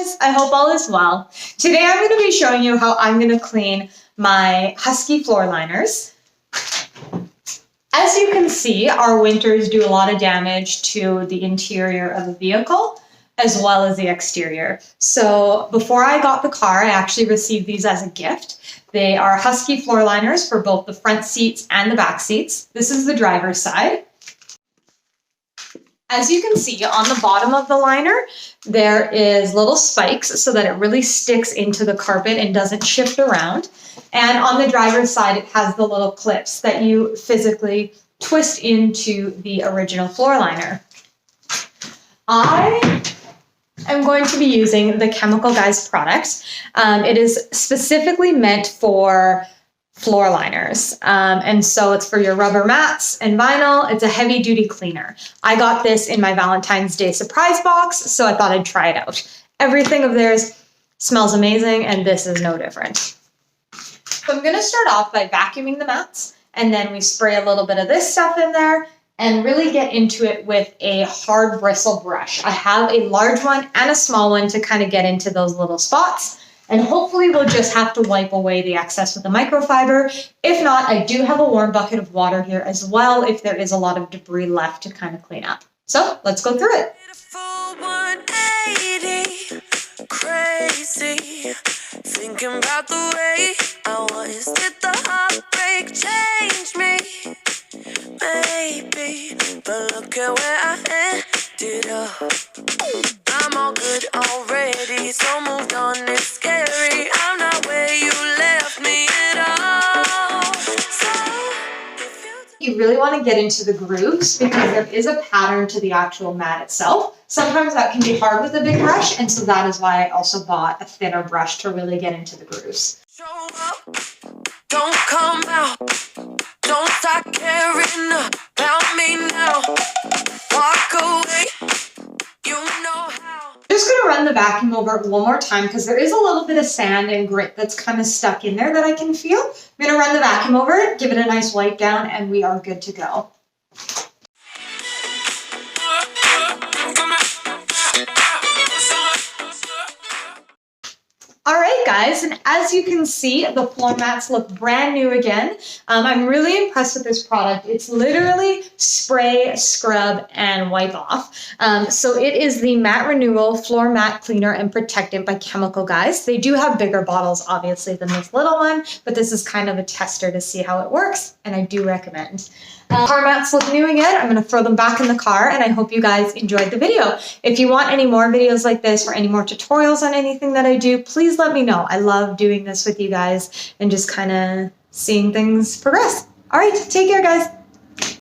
guys, I hope all is well. Today I'm going to be showing you how I'm going to clean my Husky floor liners. As you can see, our winters do a lot of damage to the interior of the vehicle as well as the exterior. So before I got the car, I actually received these as a gift. They are Husky floor liners for both the front seats and the back seats. This is the driver's side. As you can see on the bottom of the liner, there is little spikes so that it really sticks into the carpet and doesn't shift around. And on the driver's side, it has the little clips that you physically twist into the original floor liner. I am going to be using the Chemical Guys product. It is specifically meant for floor liners. And so it's for your rubber mats and vinyl. It's a heavy duty cleaner. I got this in my Valentine's Day surprise box, so I thought I'd try it out. Everything of theirs smells amazing, and this is no different. So I'm gonna start off by vacuuming the mats, and then we spray a little bit of this stuff in there and really get into it with a hard bristle brush. I have a large one and a small one to kind of get into those little spots. And hopefully we'll just have to wipe away the excess with the microfiber. If not, I do have a warm bucket of water here as well if there is a lot of debris left to kind of clean up. So let's go through it. Crazy, thinking about the way I was. Did the heartbreak change me? Maybe, but look at where I ended up. I'm all good already, so moved on, it's scary. I'm not where you left me at all. You really want to get into the grooves because there is a pattern to the actual mat itself. Sometimes that can be hard with a big brush, and so that is why I also bought a thinner brush to really get into the grooves. Show up, don't come out, don't start caring about me now. Walk away, you know how. I'm just going to run the vacuum over it one more time because there is a little bit of sand and grit that's kind of stuck in there that I can feel. I'm going to run the vacuum over it, give it a nice wipe down, and we are good to go. All right, guys, and as you can see, the floor mats look brand new again. I'm really impressed with this product. It's literally spray, scrub, and wipe off. So it is the Matte Renewal Floor Mat Cleaner and Protectant by Chemical Guys. They do have bigger bottles, obviously, than this little one, but this is kind of a tester to see how it works, and I do recommend. Car mats look new again. I'm going to throw them back in the car, and I hope you guys enjoyed the video. If you want any more videos like this or any more tutorials on anything that I do, please let me know. I love doing this with you guys and just kind of seeing things progress. All right, take care, guys.